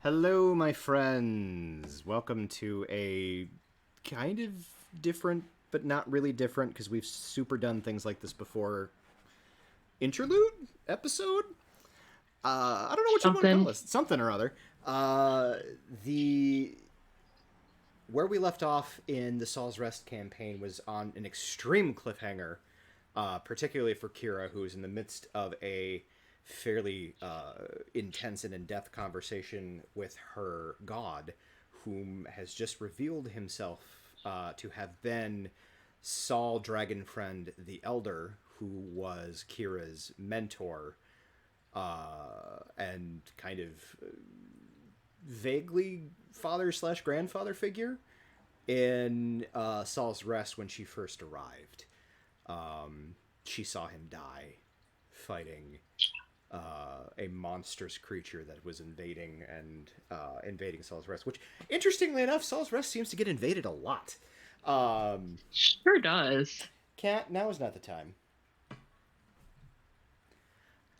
Hello, my friends. Welcome to a kind of different, but not really different because we've super done things like this before. Interlude episode. I don't know what you want to call Something. this. Something or other. Uh, the Where we left off in the Saul's Rest campaign was on an extreme cliffhanger, particularly for Kira, who is in the midst of a fairly intense and in-depth conversation with her god, whom has just revealed himself to have been Saul Dragonfriend the Elder, who was Kira's mentor and kind of vaguely father slash grandfather figure in Saul's Rest when she first arrived. She saw him die fighting a monstrous creature that was invading Saul's Rest. Which, interestingly enough, Saul's Rest seems to get invaded a lot. Sure does. Can't Now is not the time.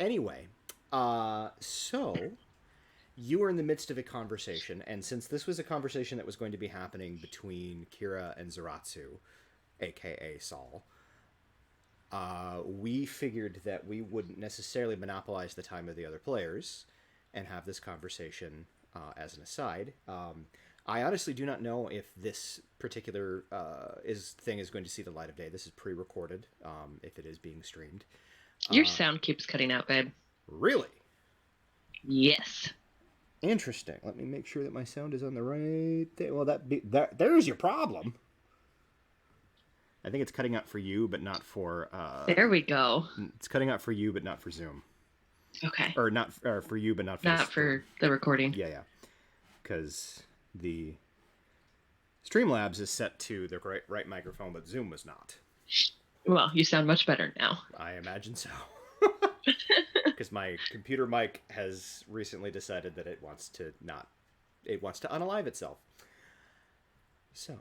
Anyway, so you were in the midst of a conversation, and since this was a conversation that was going to be happening between Kira and Zaratsu, aka Saul, we figured that we wouldn't necessarily monopolize the time of the other players and have this conversation as an aside. I honestly do not know if this particular thing is going to see the light of day. This is pre-recorded, if it is being streamed. Your sound keeps cutting out, babe. Really? Yes. Interesting. Let me make sure that my sound is on the right thing. Well, there's your problem. I think it's cutting out for you, but not for. There we go. It's cutting out for you, but not for Zoom. Okay. Or not for you, but not for. Not for the recording. Yeah. Because the Streamlabs is set to the right microphone, but Zoom was not. Well, you sound much better now. I imagine so. Because my computer mic has recently decided that it wants to unalive itself. So,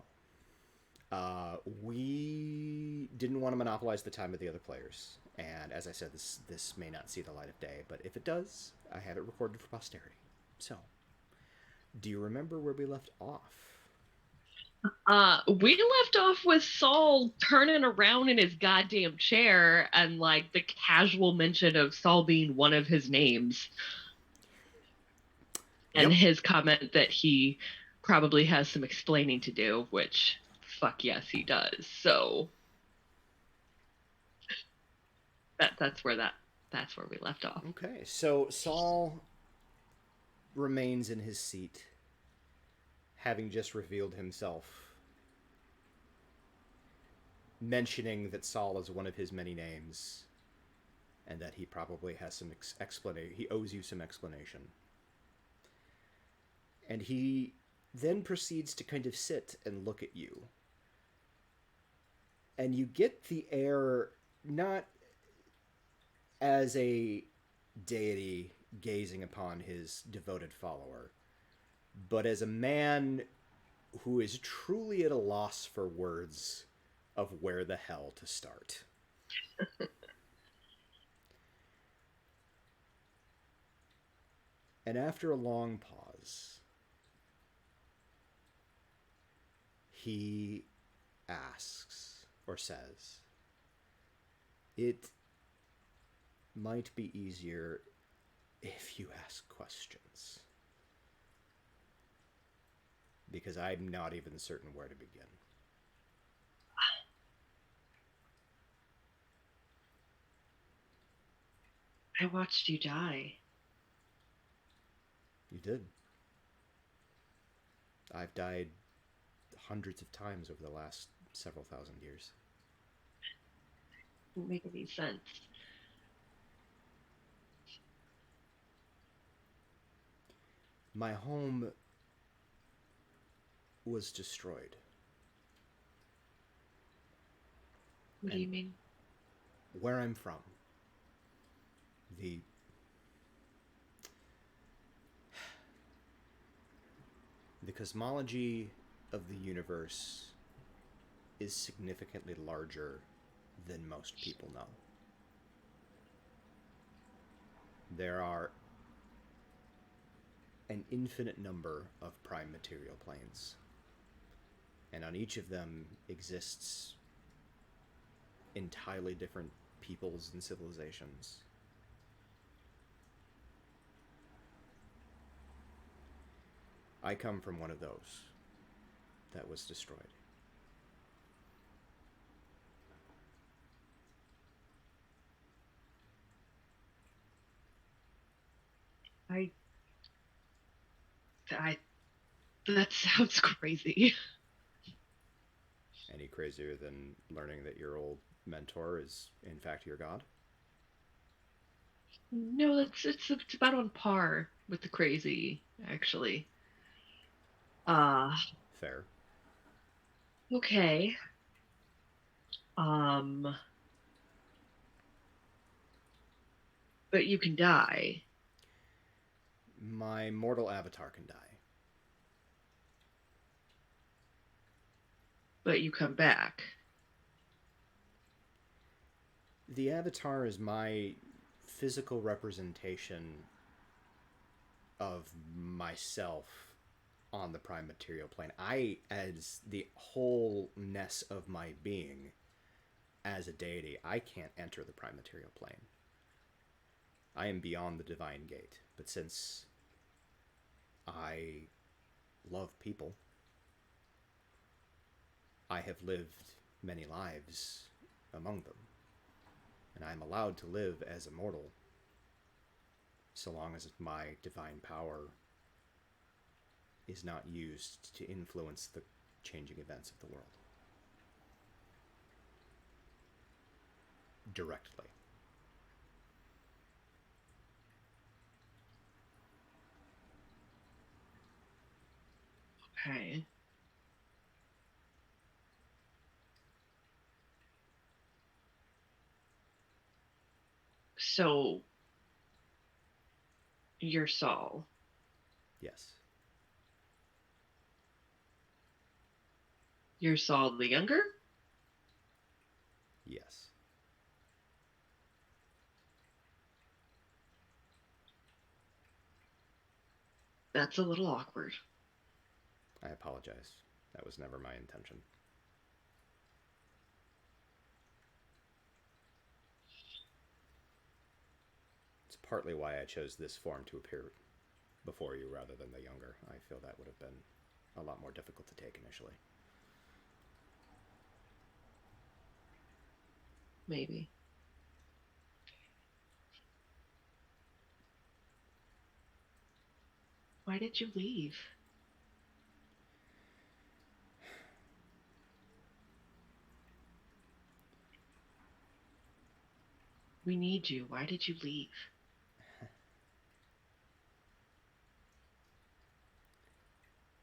we didn't want to monopolize the time of the other players, and as I said, this may not see the light of day, but if it does, I have it recorded for posterity. So, do you remember where we left off? We left off with Saul turning around in his goddamn chair and like the casual mention of Saul being one of his names. And Yep. his comment that he probably has some explaining to do, which fuck yes he does. So that's where we left off. Okay, so Saul remains in his seat, having just revealed himself, mentioning that Saul is one of his many names, and that he probably has some explanation. He owes you some explanation. And he then proceeds to kind of sit and look at you. And you get the air, not as a deity gazing upon his devoted follower, but as a man who is truly at a loss for words of where the hell to start. And after a long pause, he asks, or says, "It might be easier if you ask questions, because I'm not even certain where to begin." I watched you die. You did. I've died hundreds of times over the last several thousand years. Doesn't make any sense. My home was destroyed. What do you mean? Where I'm from, the cosmology of the universe is significantly larger than most people know. There are an infinite number of prime material planes, and on each of them exists entirely different peoples and civilizations. I come from one of those that was destroyed. I, I, that sounds crazy. Any crazier than learning that your old mentor is, in fact, your god? No, it's about on par with the crazy, actually. Uh, Fair. okay. Um, but you can die, My mortal avatar can die. but you come back. The avatar is my physical representation of myself on the prime material plane. I, as the wholeness of my being, as a deity, I can't enter the prime material plane. I am beyond the divine gate. But since I love people, I have lived many lives among them, and I am allowed to live as a mortal so long as my divine power is not used to influence the changing events of the world directly. Okay. So you're Saul. Yes. You're Saul the younger? Yes. That's a little awkward. I apologize. That was never my intention. It's partly why I chose this form to appear before you rather than the younger. I feel that would have been a lot more difficult to take initially. Maybe. Why did you leave? We need you. Why did you leave?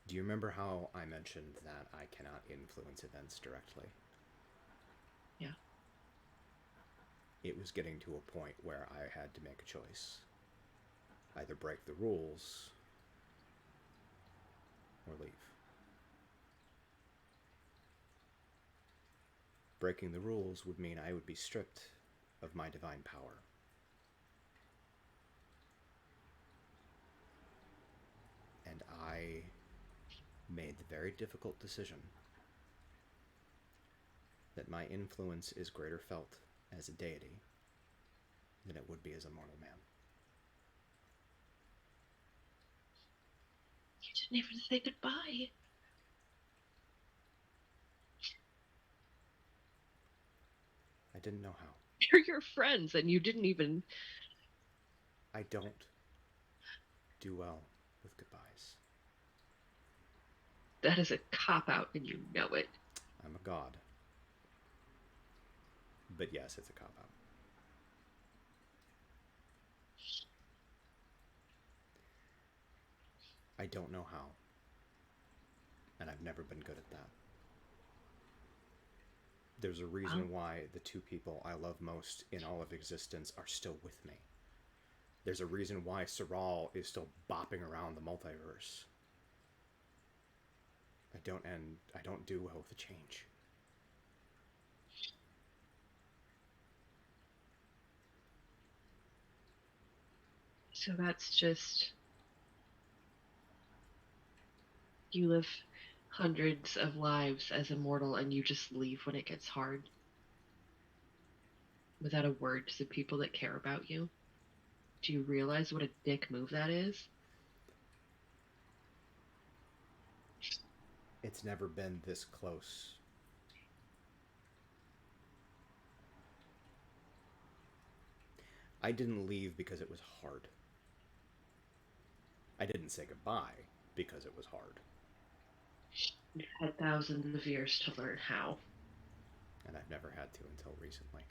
Do you remember how I mentioned that I cannot influence events directly? Yeah. It was getting to a point where I had to make a choice. Either break the rules or leave. Breaking the rules would mean I would be stripped of my divine power. And I made the very difficult decision that my influence is greater felt as a deity than it would be as a mortal man. You didn't even say goodbye. I didn't know how. They're your friends, and you didn't even. I don't do well with goodbyes. That is a cop out, and you know it. I'm a god. But yes, it's a cop out. I don't know how. And I've never been good at that. There's a reason why the two people I love most in all of existence are still with me. There's a reason why Saul is still bopping around the multiverse. I don't do well with the change. So that's just You live hundreds of lives as a mortal and you just leave when it gets hard without a word to the people that care about you. Do you realize what a dick move that is? It's never been this close. I didn't leave because it was hard. I didn't say goodbye because it was hard. You've had thousands of years to learn how. And I've never had to until recently.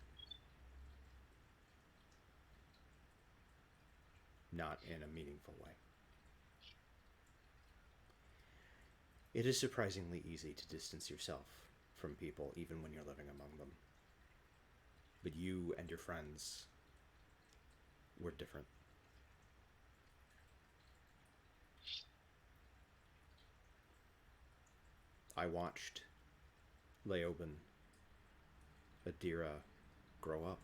Not in a meaningful way. It is surprisingly easy to distance yourself from people even when you're living among them. But you and your friends were different. I watched Leoben, Adira grow up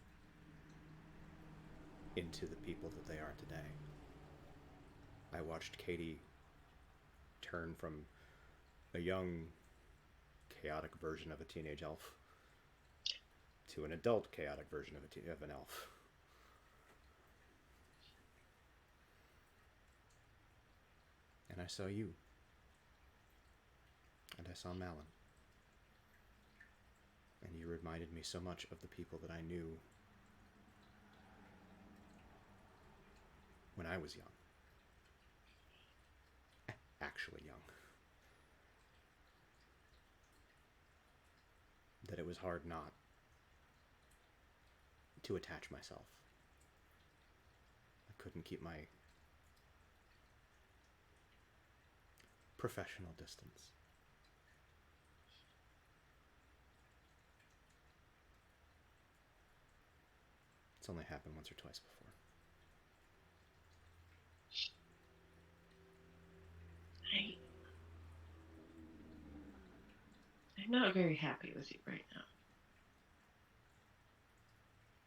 into the people that they are today. I watched Katie turn from a young, chaotic version of a teenage elf to an adult, chaotic version of an elf. And I saw you. And I saw Malin. And you reminded me so much of the people that I knew when I was young. Actually young. That it was hard not to attach myself. I couldn't keep my professional distance. It's only happened once or twice before. I, I'm not very happy with you right now.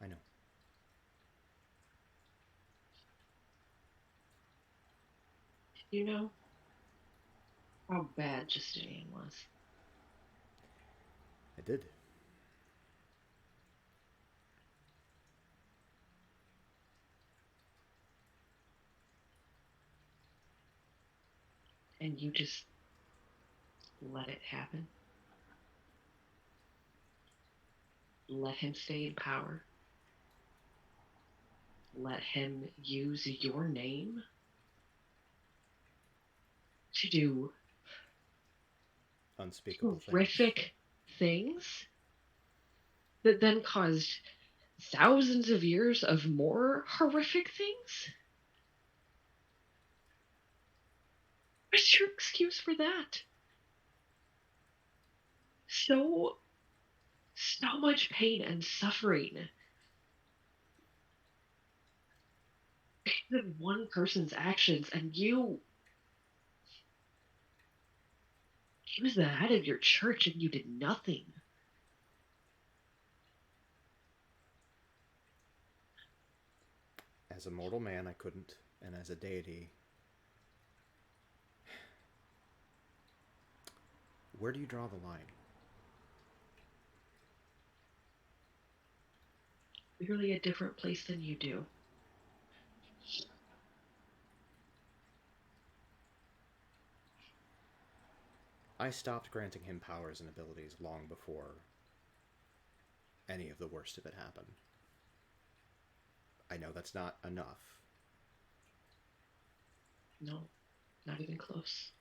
I know. You know how bad Justinian was. I did. And you just let it happen. Let him stay in power. Let him use your name to do Unspeakable things. horrific things that then caused thousands of years of more horrific things? What's your excuse for that? So, so much pain and suffering because of one person's actions, and he was the head of your church and you did nothing. As a mortal man, I couldn't, and as a deity, where do you draw the line? Really a different place than you do. I stopped granting him powers and abilities long before any of the worst of it happened. I know that's not enough. No, not even close.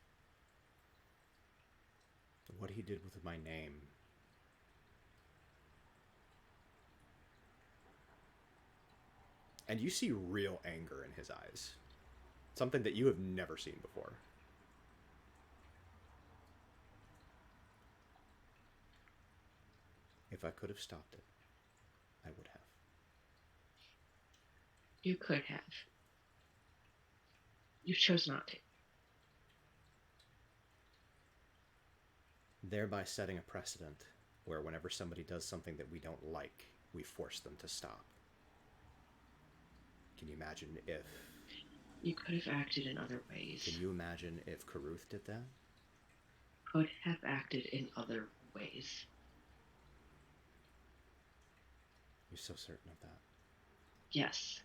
What he did with my name. And you see real anger in his eyes. Something that you have never seen before. If I could have stopped it, I would have. You could have. You chose not to. Thereby setting a precedent where whenever somebody does something that we don't like, we force them to stop. Can you imagine if... You could have acted in other ways. Can you imagine if Karuth did that? could have acted in other ways. You're so certain of that. Yes,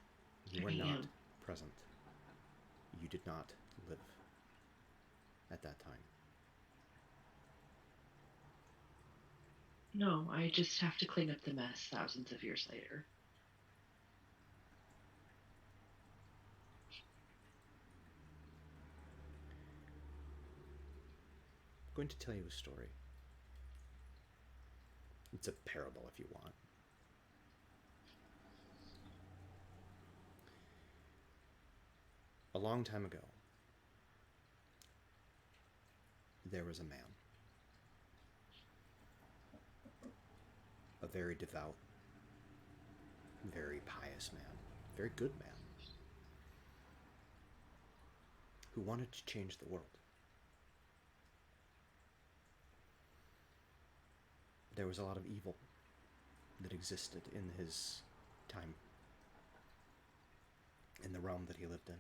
You were I not am. present. You did not live at that time. No, I just have to clean up the mess thousands of years later. I'm going to tell you a story. It's a parable if you want. A long time ago, there was a man. A very devout, very pious man, very good man, who wanted to change the world. There was a lot of evil that existed in his time, in the realm that he lived in.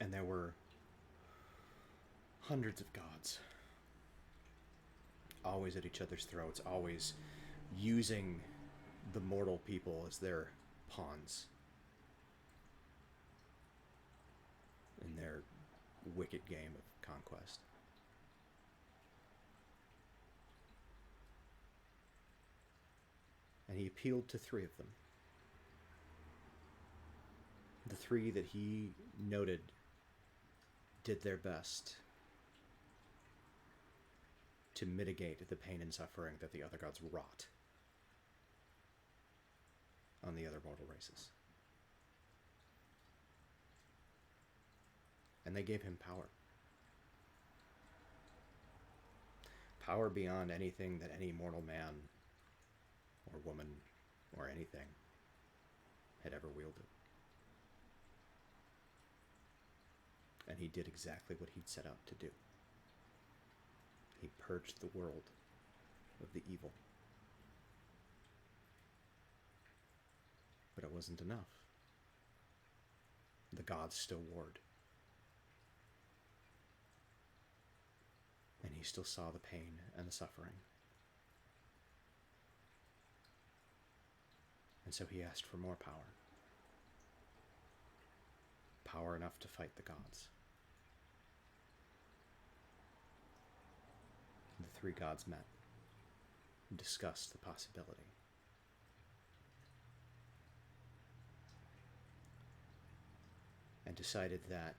And there were hundreds of gods, always at each other's throats, always using the mortal people as their pawns in their wicked game of conquest. And he appealed to three of them. The three that he noted did their best to mitigate the pain and suffering that the other gods wrought on the other mortal races. And they gave him power. Power beyond anything that any mortal man or woman or anything had ever wielded. And he did exactly what he'd set out to do. He purged the world of the evil. But it wasn't enough. The gods still warred. And he still saw the pain and the suffering. And so he asked for more power. Power enough to fight the gods. The three gods met and discussed the possibility. And decided that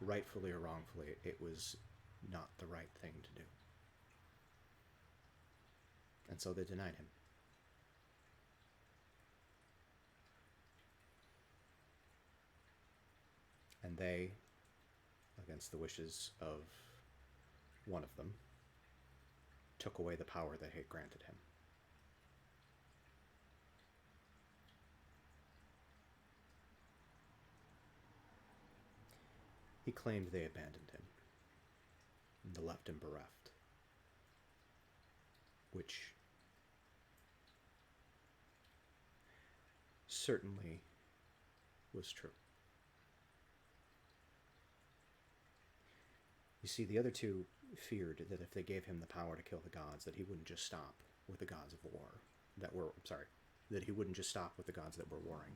rightfully or wrongfully, it was not the right thing to do. And so they denied him. And they, against the wishes of one of them, took away the power they had granted him. He claimed they abandoned him and left him bereft, which certainly was true. You see, the other two feared that if they gave him the power to kill the gods, that he wouldn't just stop with the gods of war that he wouldn't just stop with the gods that were warring,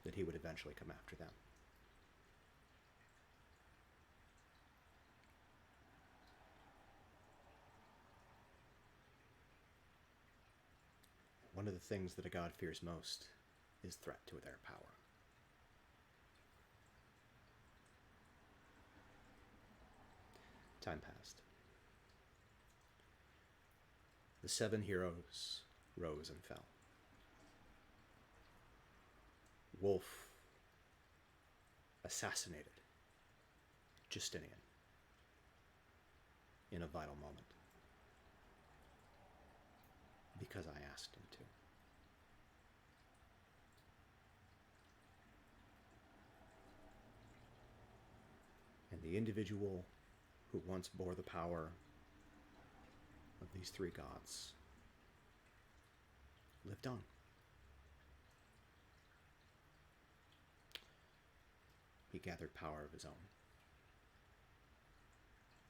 that he would eventually come after them. One of the things that a god fears most is threat to their power. Time passed. The 7 heroes rose and fell. Wolf assassinated Justinian in a vital moment because I asked him to. And the individual who once bore the power of these 3 gods lived on. he gathered power of his own.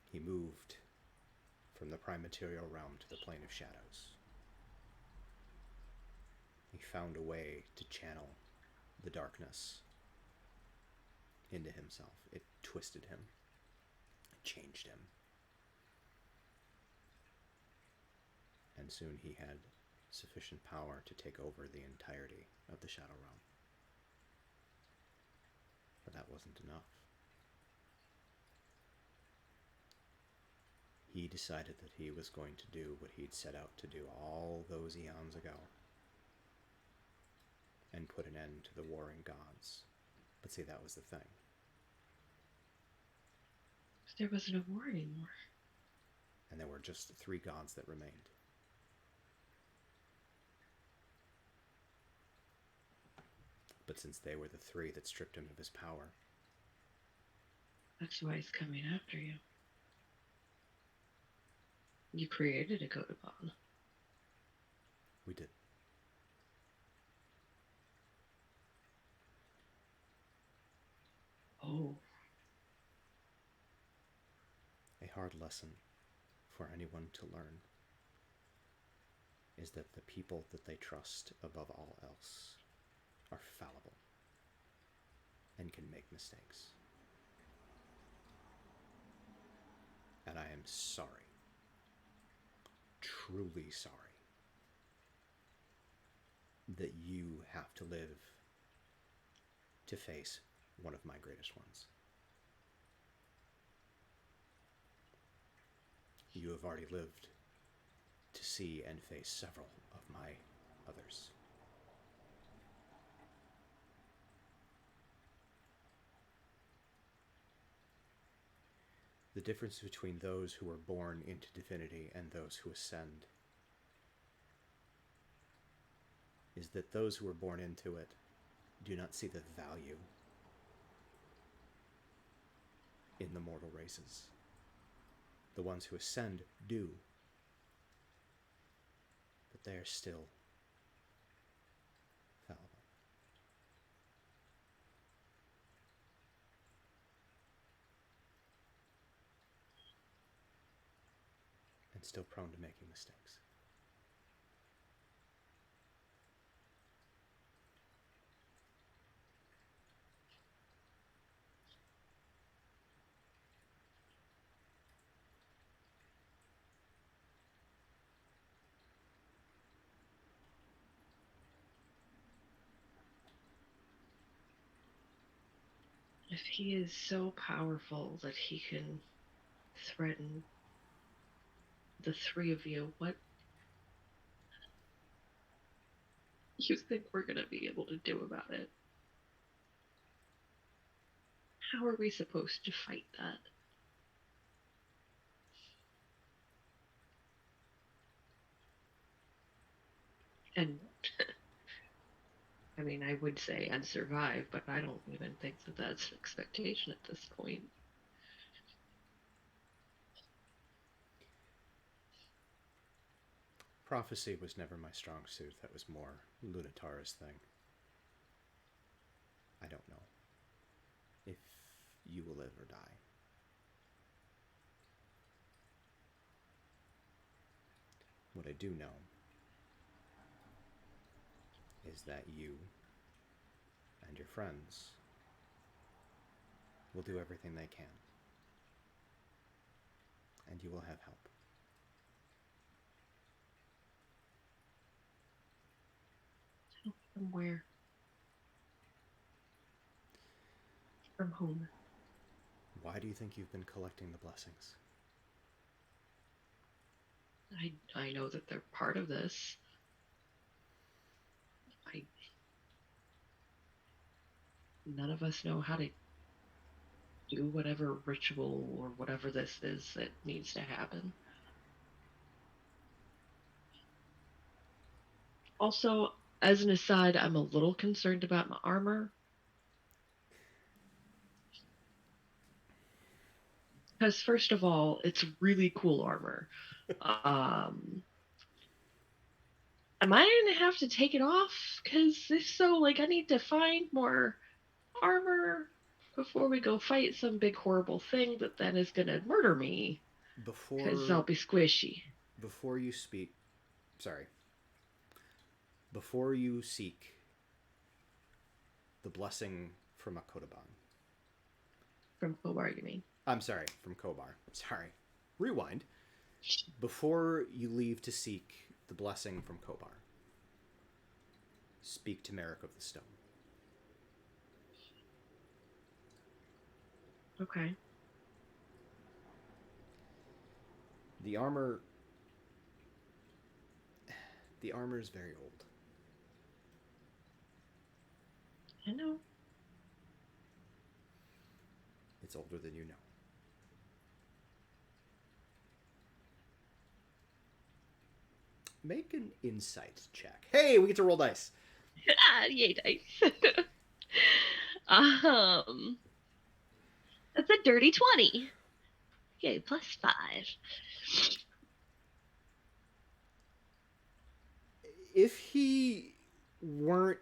He moved from the prime material realm to the plane of shadows. He found a way to channel the darkness into himself. It twisted him, it changed him. And soon he had sufficient power to take over the entirety of the Shadow Realm. But that wasn't enough. He decided that he was going to do what he'd set out to do all those eons ago, and put an end to the warring gods. But see, that was the thing. There wasn't a war anymore. And there were just 3 gods that remained. But since they were the 3 that stripped him of his power... That's why he's coming after you. You created a Godabon. We did. Oh. A hard lesson for anyone to learn is that the people that they trust above all else are fallible and can make mistakes. And I am sorry, truly sorry, that you have to live to face one of my greatest ones. You have already lived to see and face several of my others. The difference between those who are born into divinity and those who ascend is that those who are born into it do not see the value in the mortal races. The ones who ascend do, but they are still fallible. And still prone to making mistakes. If he is so powerful that he can threaten the 3 of you, what you think we're going to be able to do about it? How are we supposed to fight that? And I mean, I would say and survive, but I don't even think that that's an expectation at this point. Prophecy was never my strong suit. That was more Lunatara's thing. I don't know if you will live or die. What I do know is that you and your friends will do everything they can, and you will have help. From where? From whom? Why do you think you've been collecting the blessings? I know that they're part of this. None of us know how to do whatever ritual or whatever this is that needs to happen. Also, as an aside, I'm a little concerned about my armor. Because first of all, it's really cool armor. Am I going to have to take it off? Because if so, like, I need to find more armor. before we go fight some big horrible thing that then is gonna murder me. Because I'll Before be squishy. before you speak, sorry, before you seek the blessing from a Kodoban. From Kobar, you mean? I'm sorry, from Kobar. Sorry. Rewind. Before you leave to seek the blessing from Kobar, speak to Merrick of the Stone. Okay. The armor. The armor is very old. I know. It's older than you know. Make an insight check. Hey, we get to roll dice. Yay, dice. um, that's a dirty 20. Yay, plus 5. If he weren't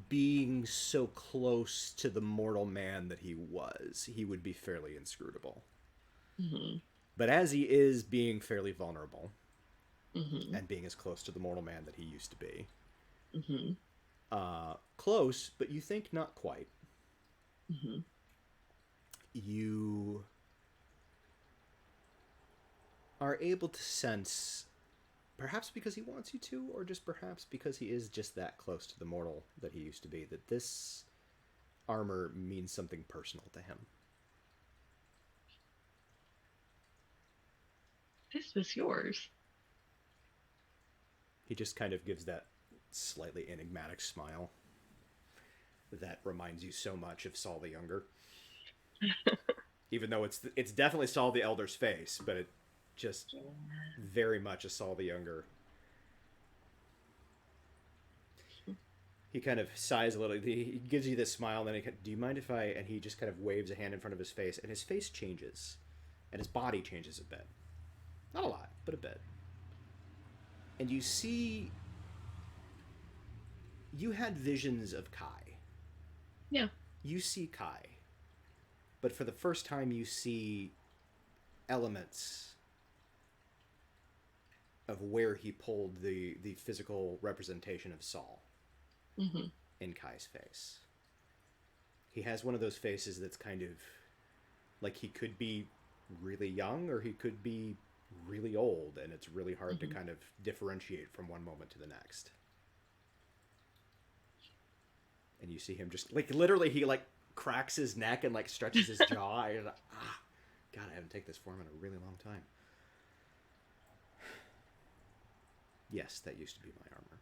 being so close to the mortal man that he was, he would be fairly inscrutable. Mm-hmm. But as he is being fairly vulnerable, Mm-hmm. and being as close to the mortal man that he used to be, Mm-hmm. Close, but you think not quite. Mm-hmm. You are able to sense, perhaps because he wants you to, or just perhaps because he is just that close to the mortal that he used to be, that this armor means something personal to him. This was yours. He just kind of gives that slightly enigmatic smile that reminds you so much of Saul the Younger. Even though it's definitely Saul the Elder's face, but it just very much a Saul the Younger. He kind of sighs a little. He gives you this smile, and then do you mind if I? And he just kind of waves a hand in front of his face, and his face changes, and his body changes a bit. Not a lot, but a bit. And you see, you had visions of Kai. Yeah. You see Kai, but for the first time, you see elements of where he pulled the physical representation of Saul. Mm-hmm. In Kai's face. He has one of those faces that's kind of like he could be really young or he could be really old, and it's really hard to kind of differentiate from one moment to the next. And you see him just like literally he like cracks his neck and like stretches his jaw. And, God, I haven't taken this form in a really long time. Yes, that used to be my armor.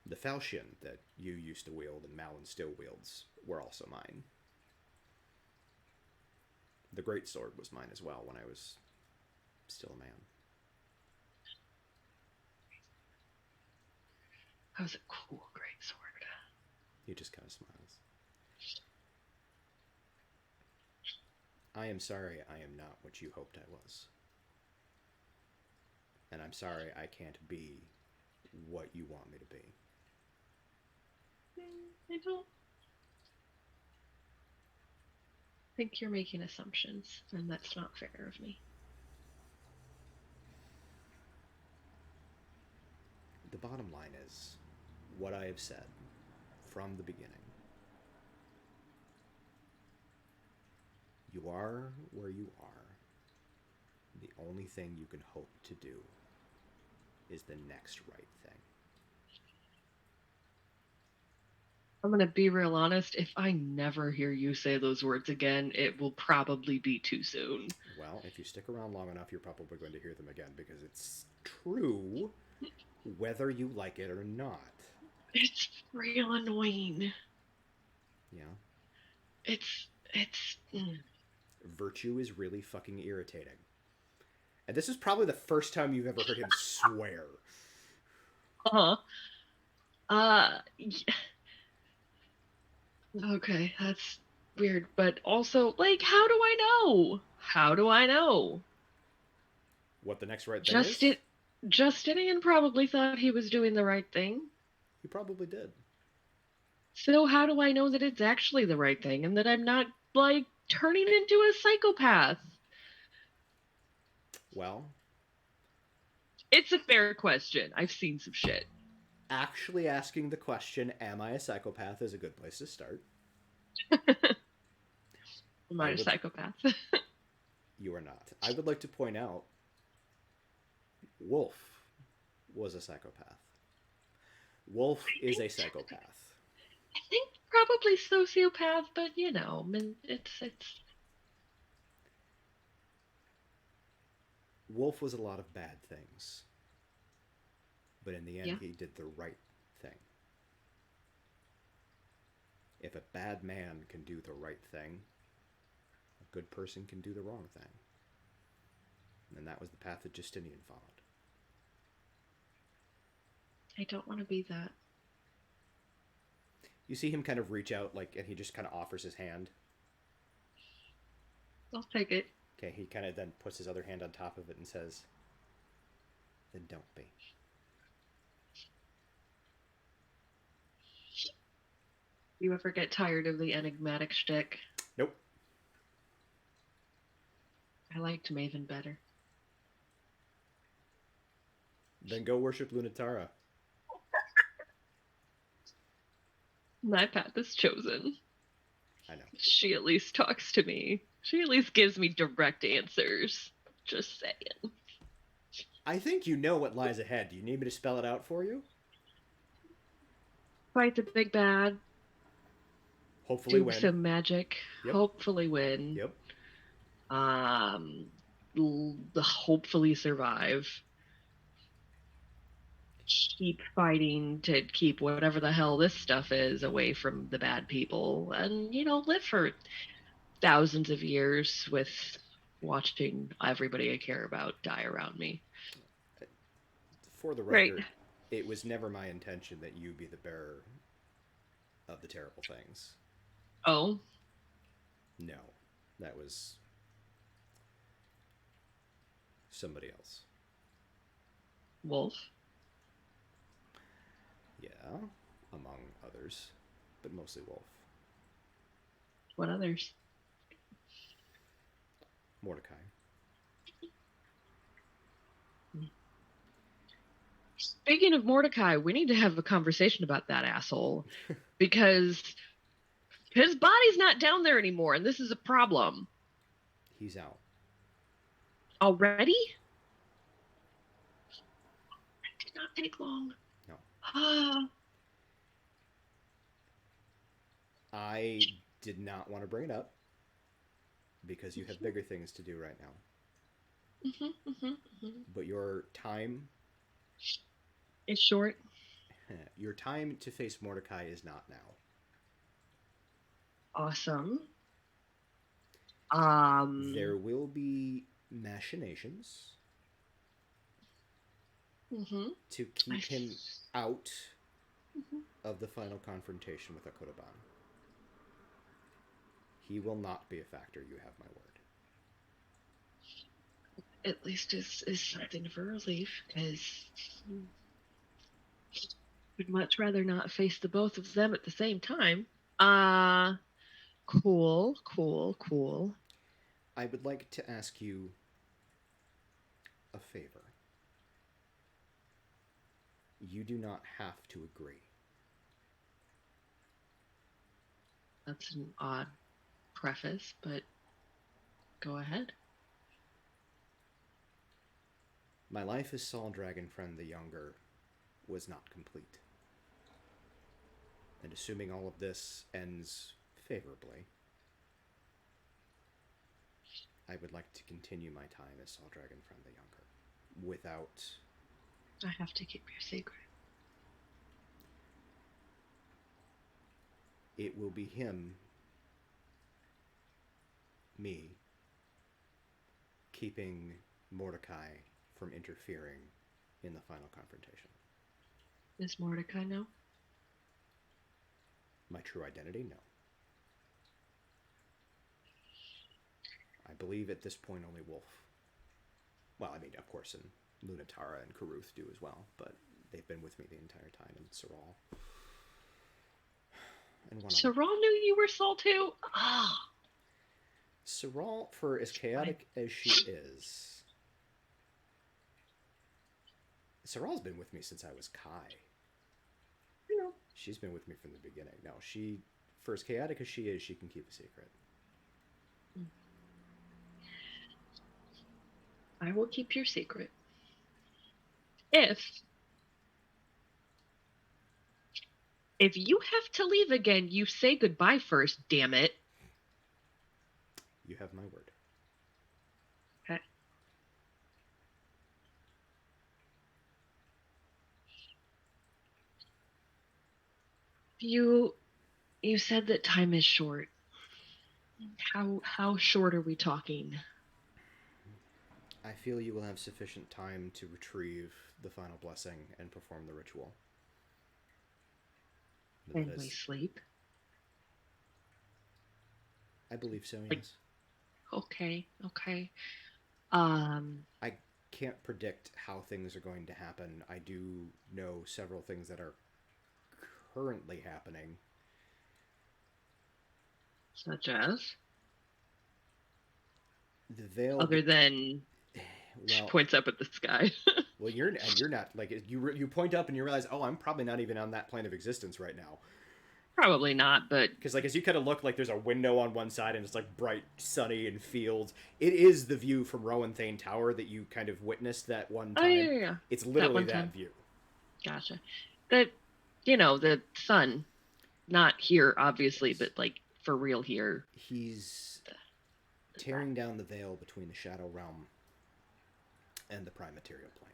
The falchion that you used to wield and Malin still wields were also mine. The greatsword was mine as well when I was still a man. That was a cool greatsword. He just kind of smiles. I am sorry I am not what you hoped I was. And I'm sorry I can't be what you want me to be. I don't think you're making assumptions, and that's not fair of me. The bottom line is what I have said from the beginning. You are where you are. The only thing you can hope to do is the next right thing. I'm going to be real honest. If I never hear you say those words again, it will probably be too soon. Well, if you stick around long enough, you're probably going to hear them again because it's true whether you like it or not. It's real annoying. Yeah. It's Virtue is really fucking irritating. And this is probably the first time you've ever heard him swear. yeah. Okay, that's weird, but also, like, how do I know? How do I know? What the next right thing is? Justinian probably thought he was doing the right thing. He probably did. So how do I know that it's actually the right thing and that I'm not, like, turning into a psychopath? Well, It's a fair question. I've seen some shit. actually asking the question, am I a psychopath, is a good place to start. I'm I not a would. psychopath. You are not. I would like to point out Wolf was a psychopath. Wolf is a psychopath. I think probably sociopath, but I mean, it's Wolf was a lot of bad things, but in the end, yeah. he did the right thing. If a bad man can do the right thing, a good person can do the wrong thing. And that was the path that Justinian followed. I don't want to be that. You see him kind of reach out, like, and he just kind of offers his hand. I'll take it. Okay, he kind of then puts his other hand on top of it and says, then don't be. You ever get tired of the enigmatic shtick? Nope. I liked Maven better. Then go worship Lunatara. My path is chosen. I know. She at least talks to me. She at least gives me direct answers. Just saying. I think you know what lies ahead. Do you need me to spell it out for you? Fight the big bad. Hopefully Do win. some magic. Yep. Hopefully win. Yep. Hopefully survive. Keep fighting to keep whatever the hell this stuff is away from the bad people, and live for thousands of years with watching everybody I care about die around me. For the Right. record, it was never my intention that you be the bearer of the terrible things. Oh, No. That was somebody else. Wolf. Yeah, among others, but mostly Wolf. What others? Mordecai. Speaking of Mordecai, we need to have a conversation about that asshole because his body's not down there anymore, and this is a problem. He's out. Already? It did not take long. No. I did not want to bring it up because you have bigger things to do right now. But your time It's short. Your time to face Mordecai is not now. Awesome. There will be machinations to keep him out of the final confrontation with Akodaban. He will not be a factor, you have my word. At least is something for relief, because would much rather not face the both of them at the same time. Cool. I would like to ask you a favor. You do not have to agree. That's an odd preface, but go ahead. My life as Saul Dragonfriend the Younger was not complete. And assuming all of this ends favorably, I would like to continue my time as Saul Dragonfriend the Younger without... I have to keep your secret. It will be him, me, keeping Mordecai from interfering in the final confrontation. Does Mordecai know? My true identity? No. I believe at this point only Wolf. Well, I mean, of course, and Lunatara and Karuth do as well, but they've been with me the entire time, and Saul. and one other. Saral knew you were Saul too? Ah, Saral, for as fine. chaotic as she is, Saral's been with me since I was Kai. You know, She's been with me from the beginning. No, for as chaotic as she is, she can keep a secret. I will keep your secret. If if you have to leave again, you say goodbye first, damn it. You have my word. Okay. You said that time is short. How short are we talking? I feel you will have sufficient time to retrieve the final blessing and perform the ritual. But that And we is, sleep. I believe so, Like, yes. okay, okay. Um, I can't predict how things are going to happen. I do know several things that are currently happening. such as The veil, other than she well, points up at the sky. well, you're not like you point up and you realize, oh, I'm probably not even on that plane of existence right now. Probably not, but Because like as you kind of look, like there's a window on one side and it's like bright, sunny and fields. It is the view from Rowan Thane Tower that you kind of witnessed that one oh yeah, time. yeah, yeah. It's That literally one that time. view. Gotcha. That the sun, not here obviously, Yes, but like for real here. he's tearing down the veil between the Shadow Realm and the Prime Material Plane,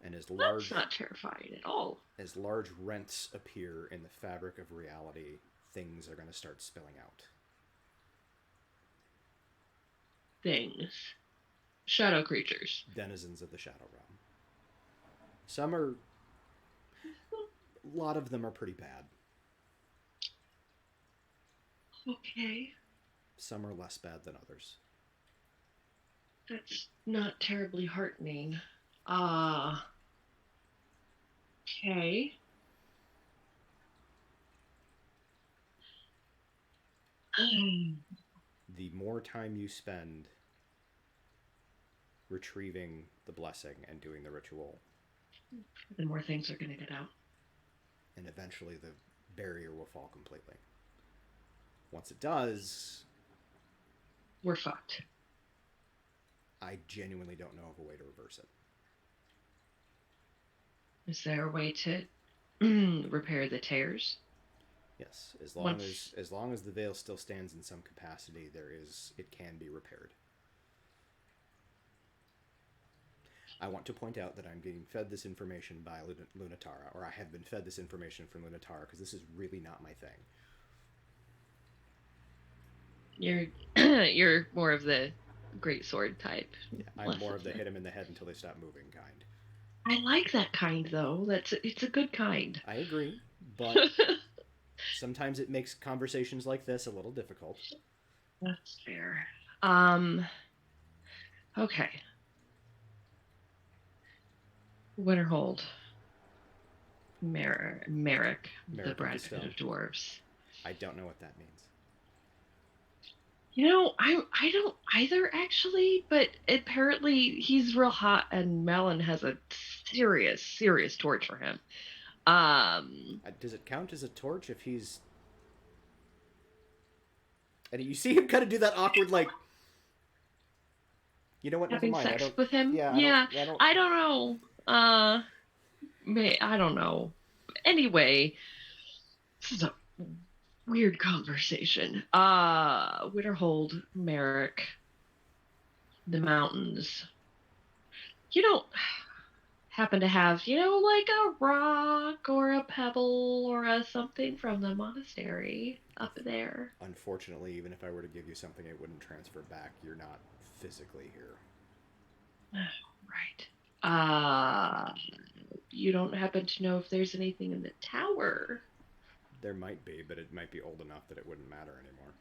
and That's not terrifying at all. as large rents appear in the fabric of reality, things are going to start spilling out. Things. Shadow creatures. Denizens of the Shadow Realm. Some are, a lot of them are pretty bad. Okay. Some are less bad than others. That's not terribly heartening. Ah, okay. The more time you spend retrieving the blessing and doing the ritual, The more things are going to get out. and eventually the barrier will fall completely. Once it does, We're fucked. I genuinely don't know of a way to reverse it. Is there a way to repair the tears? Yes, Once. as long as the veil still stands in some capacity, it can be repaired. I want to point out that I'm getting fed this information by Lunatara, or I have been fed this information from Lunatara, because this is really not my thing. You're you're more of the great sword type. Yeah, I'm more of the hit them in the head until they stop moving kind. I like that kind though. It's a good kind. I agree, but sometimes it makes conversations like this a little difficult. That's fair. Um. Okay. Winterhold. Merrick, the Merrick of the Brotherhood Stone. of Dwarves. I don't know what that means. I don't either actually, but apparently he's real hot and Melon has a serious torch for him. Um, Does it count as a torch if he's? And you see him kind of do that awkward, like, you know what? Never Having mind. I sex don't. with him? Yeah, I don't. Yeah, I don't. I don't know. I don't know. Anyway, this is a weird conversation. Winterhold, Merrick, the mountains. You don't happen to have, like a rock or a pebble or a something from the monastery up there. Unfortunately, even if I were to give you something, it wouldn't transfer back. You're not physically here. Right. Uh, you don't happen to know if there's anything in the tower? There might be, but it might be old enough that it wouldn't matter anymore.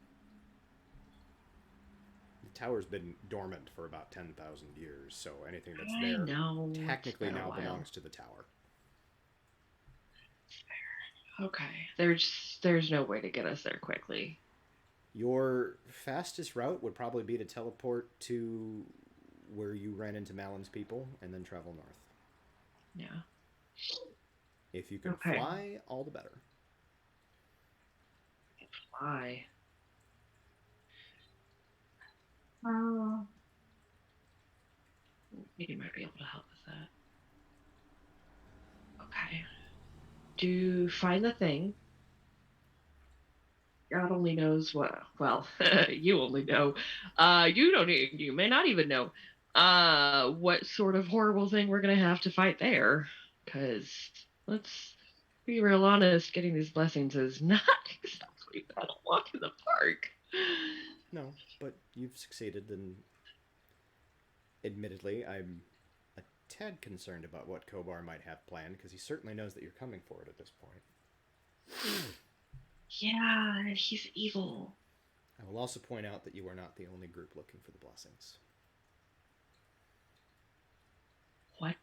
The tower's been dormant for about 10,000 years, so anything that's I there know. It's technically been a now while. belongs to the tower. Okay. There's no way to get us there quickly. Your fastest route would probably be to teleport to where you ran into Malon's people and then travel north. Yeah. If you can Okay. fly, all the better. Why? Uh, Maybe might be able to help with that. Okay. Do find the thing. God only knows what. Well, you only know. You don't. You may not even know. What sort of horrible thing we're gonna have to fight there? Because let's be real honest. Getting these blessings is not exactly a walk in the park. No, but you've succeeded, and admittedly, I'm a tad concerned about what Kobar might have planned because he certainly knows that you're coming for it at this point. Yeah, he's evil. I will also point out that you are not the only group looking for the blessings. What?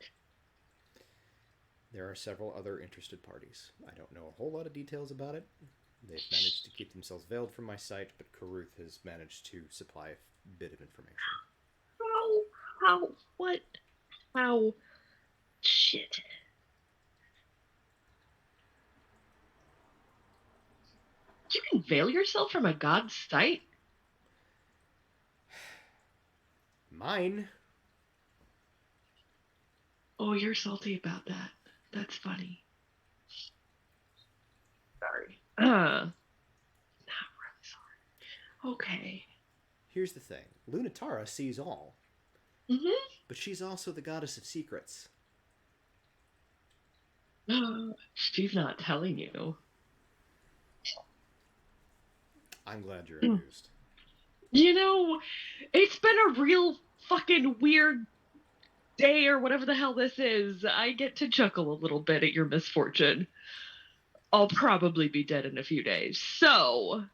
There are several other interested parties. I don't know a whole lot of details about it. They've managed to keep themselves veiled from my sight, but Karuth has managed to supply a bit of information. How? How? What? How? Shit. You can veil yourself from a god's sight? Mine? Oh, you're salty about that. That's funny. Sorry. Not really sorry. Okay. Here's the thing. Lunatara sees all, Mm-hmm. but she's also the goddess of secrets. She's not telling you. I'm glad you're amused. You know, it's been a real fucking weird day or whatever the hell this is. I get to chuckle a little bit at your misfortune. I'll probably be dead in a few days. So,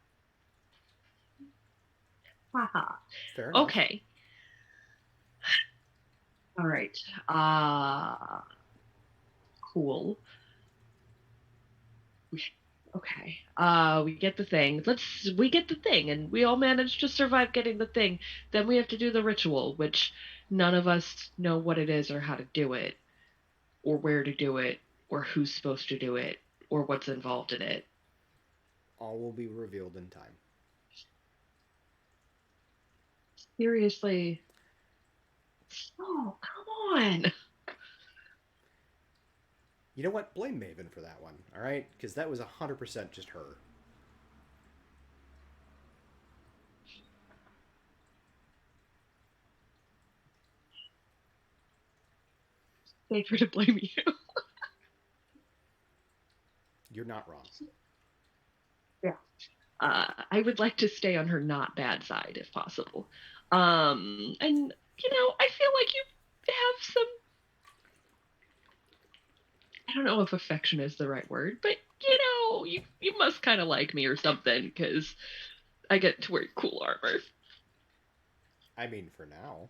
haha. Fair enough. Okay. All right. Cool. Okay. We get the thing. We get the thing and we all manage to survive getting the thing. Then we have to do the ritual, which none of us know what it is or how to do it or where to do it or who's supposed to do it or what's involved in it. All will be revealed in time. Seriously. Oh, come on. You know what? Blame Maven for that one, alright? Because that was 100% just her. Safer to blame you. You're not wrong. Yeah. I would like to stay on her not bad side if possible. And I feel like you have some, I don't know if affection is the right word, but you must kind of like me or something because I get to wear cool armor. I mean, for now.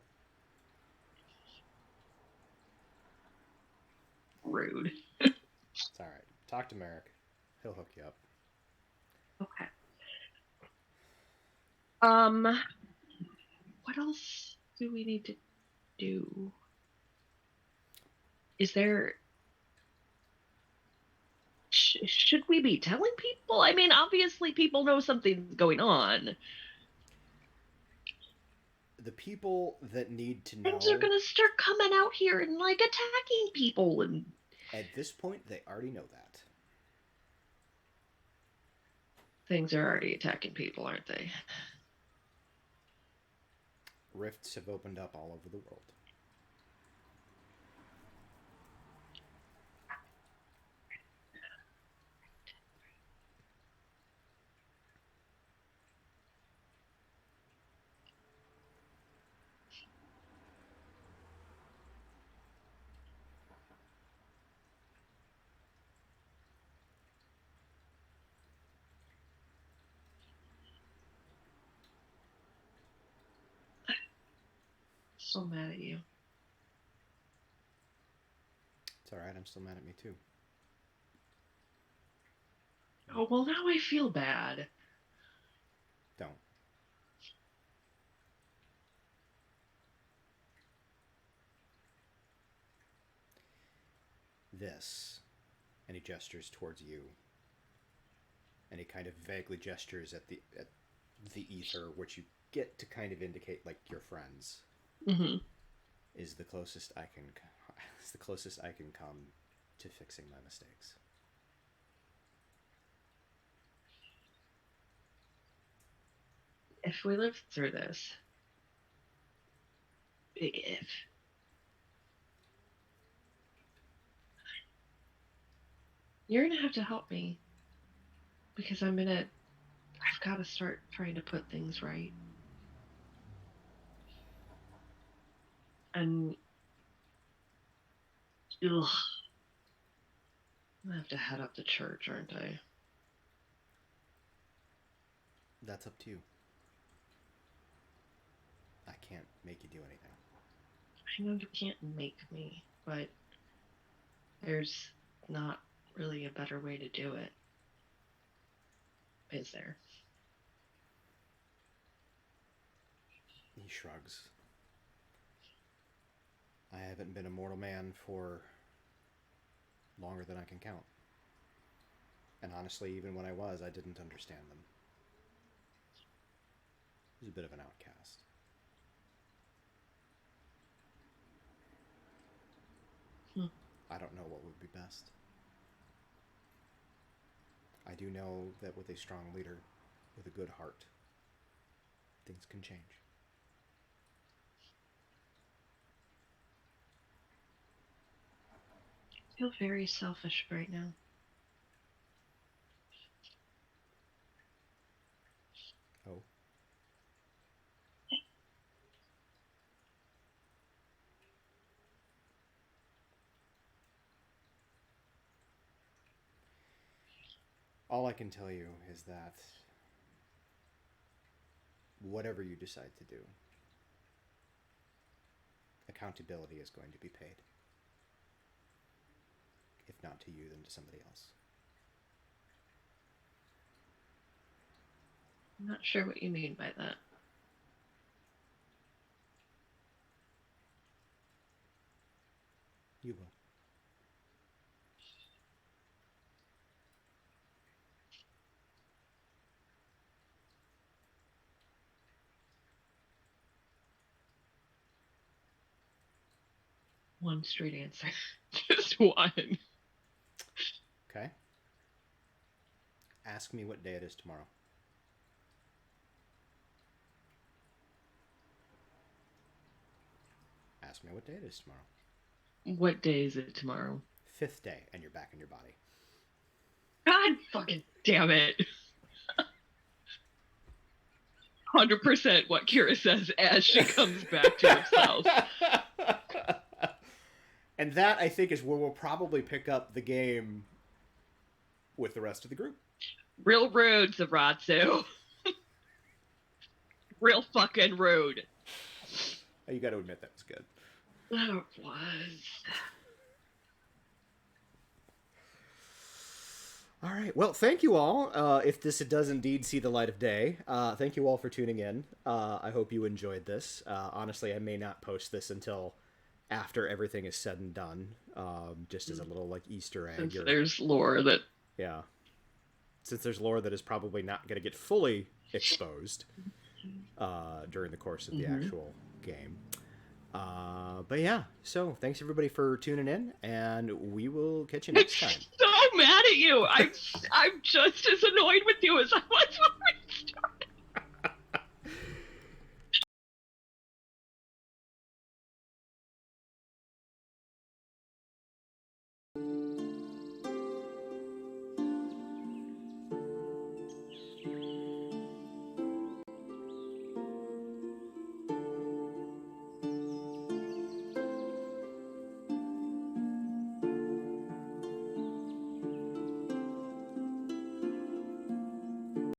Rude. It's alright. Talk to Merrick. He'll hook you up. Okay. What else do we need to do? Is there should we be telling people? I mean, obviously people know something's going on. The people that need to Things are know, gonna start coming out here and like attacking people and at this point, they already know that. things are already attacking people, aren't they? Rifts have opened up all over the world. So mad at you. It's alright, I'm still mad at me too. Oh, well, now I feel bad. Don't. This, and he gestures towards you, and he kind of vaguely gestures at the ether, which you get to kind of indicate like your friends, Hmm. is the closest I can is the closest I can come to fixing my mistakes. If we live through this, big if, you're gonna have to help me because I've got to start trying to put things right. And ugh, I'm gonna have to head up to church, aren't I? That's up to you. I can't make you do anything. I know you can't make me, but there's not really a better way to do it, is there? He shrugs. I haven't been a mortal man for longer than I can count. And honestly, even when I was, I didn't understand them. He was a bit of an outcast. Hmm. I don't know what would be best. I do know that with a strong leader, with a good heart, things can change. I feel very selfish right now. Oh, all I can tell you is that whatever you decide to do, accountability is going to be paid. If not to you, then to somebody else. I'm not sure what you mean by that. You will. One straight answer. Just one. Okay? Ask me what day it is tomorrow. Ask me what day it is tomorrow. What day is it tomorrow? Fifth day, and you're back in your body. God fucking damn it. 100% what Kira says as she comes back to herself. And that, I think, is where we'll probably pick up the game with the rest of the group. Real rude, Zabratsu. Real fucking rude. You got to admit that was good. That was. All right. Well, thank you all. If this does indeed see the light of day, thank you all for tuning in. I hope you enjoyed this. Honestly, I may not post this until after everything is said and done, just as a little like Easter egg. Since there's lore that. Yeah. Since there's lore that is probably not going to get fully exposed during the course of the actual game. But yeah, so thanks everybody for tuning in, and we will catch you next time. So mad at you. I'm just as annoyed with you as I was.